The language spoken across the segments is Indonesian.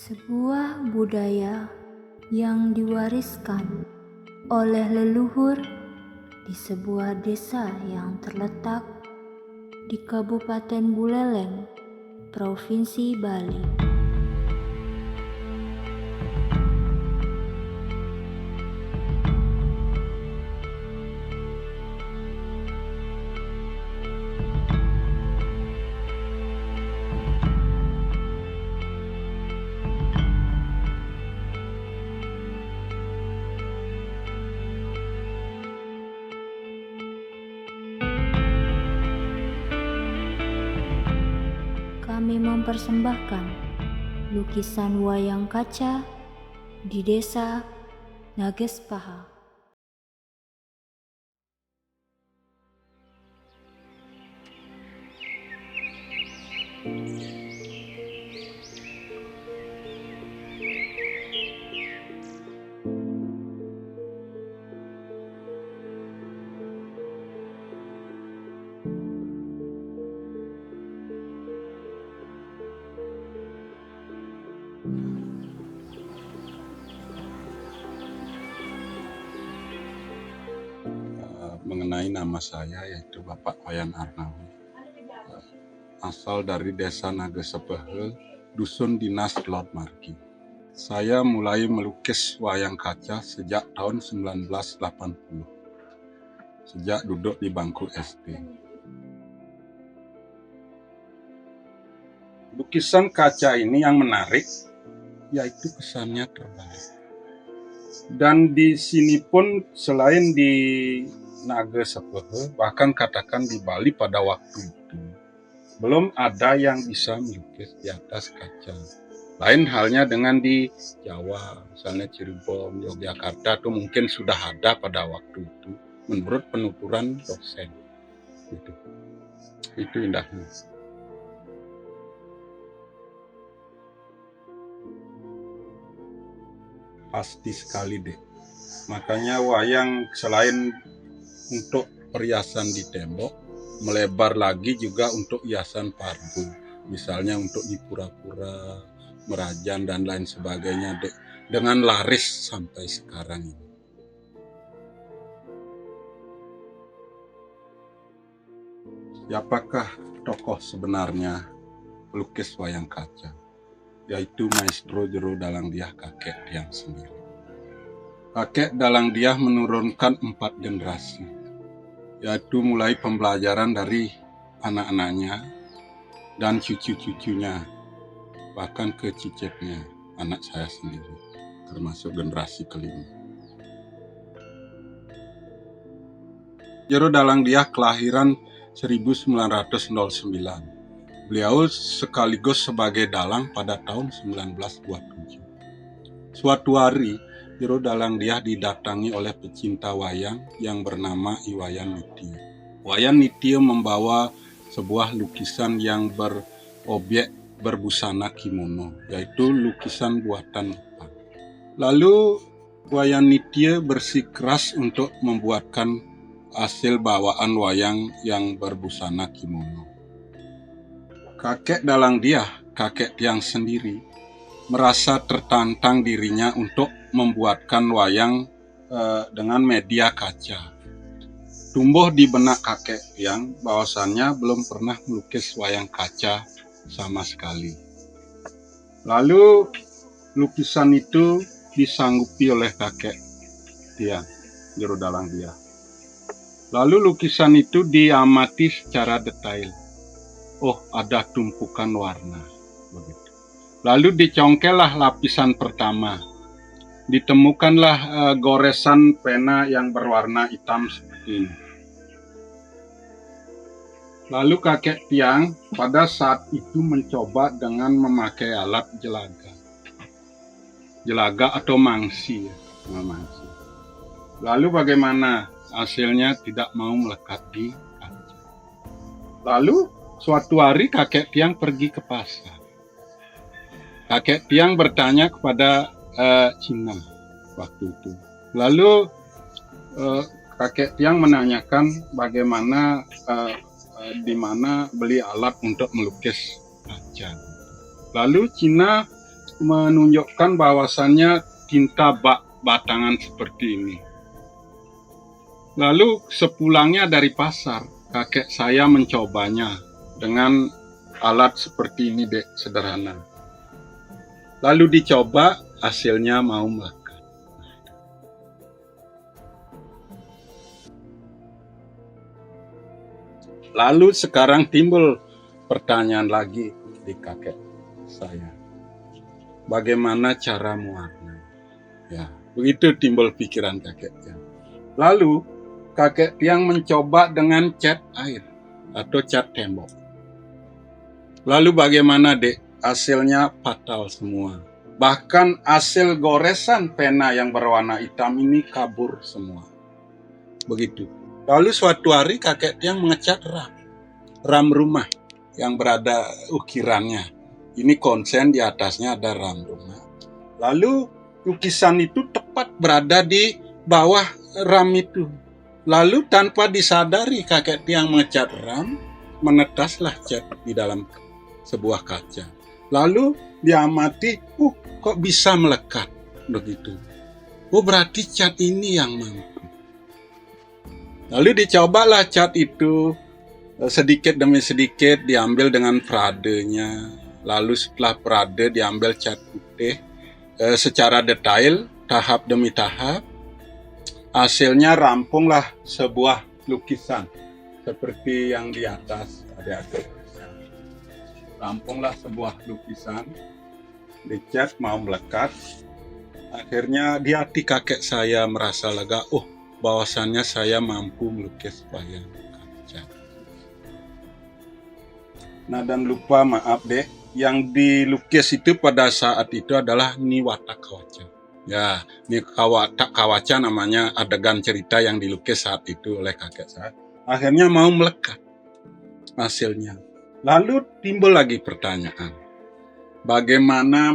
Sebuah budaya yang diwariskan oleh leluhur di sebuah desa yang terletak di Kabupaten Buleleng, Provinsi Bali. Kami mempersembahkan lukisan wayang kaca di desa Nagespaha. Mengenai nama saya, yaitu Bapak Wayan Arnawi, asal dari desa Nagespaha, Dusun Dinas Lord Margi. Saya mulai melukis wayang kaca sejak tahun 1980, sejak duduk di bangku SD. Lukisan kaca ini yang menarik, yaitu kesannya terbalik. Dan di sini pun selain di Nagespaha, bahkan katakan di Bali pada waktu itu, belum ada yang bisa melukis di atas kaca. Lain halnya dengan di Jawa, misalnya Cirebon, Yogyakarta, itu mungkin sudah ada pada waktu itu, menurut penuturan dosen. Itu indahnya. Pasti sekali deh. Makanya wayang selain untuk perhiasan di tembok, melebar lagi juga untuk hiasan parbu. Misalnya untuk di pura-pura, Merajan dan lain sebagainya, dengan laris sampai sekarang ini. Siapakah tokoh sebenarnya pelukis wayang kaca? Yaitu Maestro Jero Dalang Diah kakek Tiang sendiri. Kakek Dalang Diah menurunkan 4 generasi, yaitu mulai pembelajaran dari anak-anaknya dan cucu-cucunya, bahkan ke cicitnya, anak saya sendiri, termasuk generasi kelima. Jero Dalang Diah kelahiran 1909. Beliau sekaligus sebagai dalang pada tahun 1927. Suatu hari, Jero Dalang Diah didatangi oleh pecinta wayang yang bernama Iwayan Nitya. Wayan Nitya membawa sebuah lukisan yang berobjek berbusana kimono, yaitu lukisan buatan Jepang. Lalu Wayan Nitya bersikeras untuk membuatkan hasil bawaan wayang yang berbusana kimono. Kakek Dalang Diah, kakek Tiang sendiri, merasa tertantang dirinya untuk membuatkan wayang dengan media kaca. Tumbuh di benak kakek Tiang bahwasannya belum pernah melukis wayang kaca sama sekali. Lalu lukisan itu disanggupi oleh kakek Tiang, Jero Dalang Diah. Lalu lukisan itu diamati secara detail. Oh, ada tumpukan warna. Begitu. Lalu dicongkellah lapisan pertama. Ditemukanlah goresan pena yang berwarna hitam seperti ini. Lalu kakek Tiang pada saat itu mencoba dengan memakai alat jelaga. Jelaga atau mangsi. Mangsi. Lalu bagaimana? Hasilnya tidak mau melekat di kaca. Lalu suatu hari kakek Tiang pergi ke pasar. Kakek Tiang bertanya kepada Cina waktu itu. Lalu kakek Tiang menanyakan bagaimana di mana beli alat untuk melukis kaca. Lalu Cina menunjukkan bahwasannya tinta bak batangan seperti ini. Lalu sepulangnya dari pasar, kakek saya mencobanya dengan alat seperti ini, Dek, sederhana. Lalu dicoba, hasilnya mau melekat. Lalu sekarang timbul pertanyaan lagi di kakek saya. Bagaimana cara mewarnai? Ya, begitu timbul pikiran kakeknya. Lalu kakek tiang mencoba dengan cat air atau cat tembok. Lalu bagaimana, Dek? Hasilnya fatal semua. Bahkan hasil goresan pena yang berwarna hitam ini kabur semua. Begitu. Lalu suatu hari kakek tiang mengecat ram rumah yang berada ukirannya. Ini konsen, di atasnya ada ram rumah. Lalu lukisan itu tepat berada di bawah ram itu. Lalu tanpa disadari kakek tiang mengecat ram, menetaslah cat di dalam sebuah kaca. Lalu diamati, kok bisa melekat begitu. Berarti cat ini yang mampu. Lalu dicobalah cat itu, sedikit demi sedikit diambil dengan peradenya. Lalu setelah perade diambil cat putih secara detail, tahap demi tahap. Hasilnya rampunglah sebuah lukisan seperti yang di atas adik-adik. Rampunglah sebuah lukisan, dicat mau melekat. Akhirnya di hati kakek saya merasa lega, bahwasannya saya mampu melukis wayang kaca. Nah, dan lupa, maaf, Dek, yang dilukis itu pada saat itu adalah Niwata Kawaca. Ya, Niwata Kawaca namanya adegan cerita yang dilukis saat itu oleh kakek saya. Akhirnya mau melekat hasilnya. Lalu timbul lagi pertanyaan, bagaimana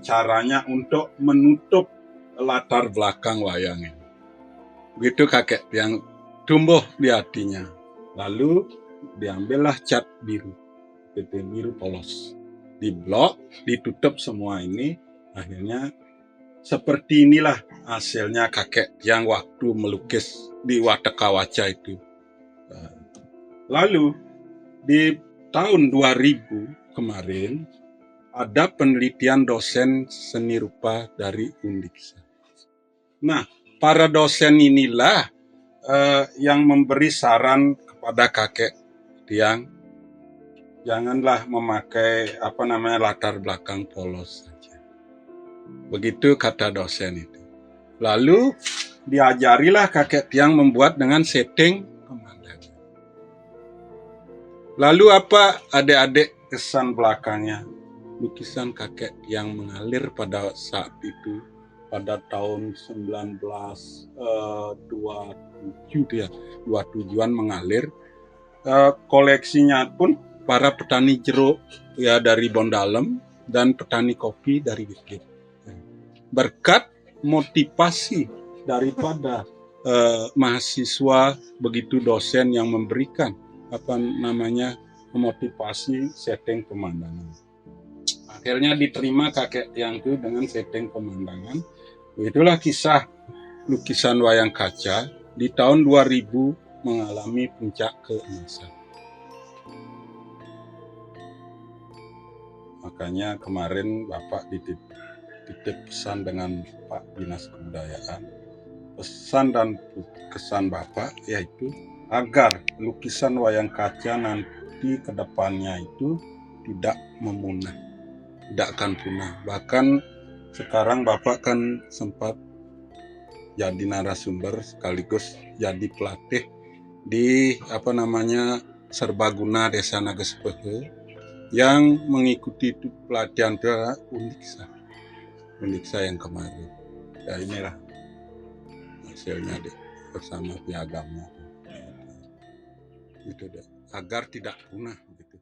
caranya untuk menutup latar belakang wayang ini? Begitu kakek yang tumbuh di hatinya. Lalu diambillah cat biru, biru polos. Diblok, ditutup semua ini. Akhirnya seperti inilah hasilnya kakek yang waktu melukis di Watakawaca itu. Lalu di tahun 2000 kemarin ada penelitian dosen seni rupa dari Undiksa. Nah, para dosen inilah yang memberi saran kepada kakek tiang, janganlah memakai latar belakang polos saja. Begitu kata dosen itu. Lalu diajarilah kakek tiang membuat dengan setting pemandangan. Lalu apa, adik-adik, kesan belakangnya? Lukisan kakek yang mengalir pada saat itu, pada tahun 1927-an mengalir. Koleksinya pun para petani jeruk ya dari Bondalem dan petani kopi dari Bukit. Berkat motivasi daripada mahasiswa, begitu dosen yang memberikan memotivasi setting pemandangan. Akhirnya diterima kakek tiang itu dengan setting pemandangan. Itulah kisah lukisan wayang kaca di tahun 2000 mengalami puncak keemasan. Makanya kemarin Bapak titip pesan dengan Pak Dinas Kebudayaan. Pesan dan kesan Bapak yaitu agar lukisan wayang kaca nanti ke depannya itu tidak memunah, tidak akan punah. Bahkan sekarang Bapak kan sempat jadi narasumber sekaligus jadi pelatih di Serbaguna Desa Nagespehe yang mengikuti itu pelatihan ke Undiksa yang kemarin. Ya, inilah hasilnya deh, bersama piagamnya. Itu deh, agar tidak punah gitu.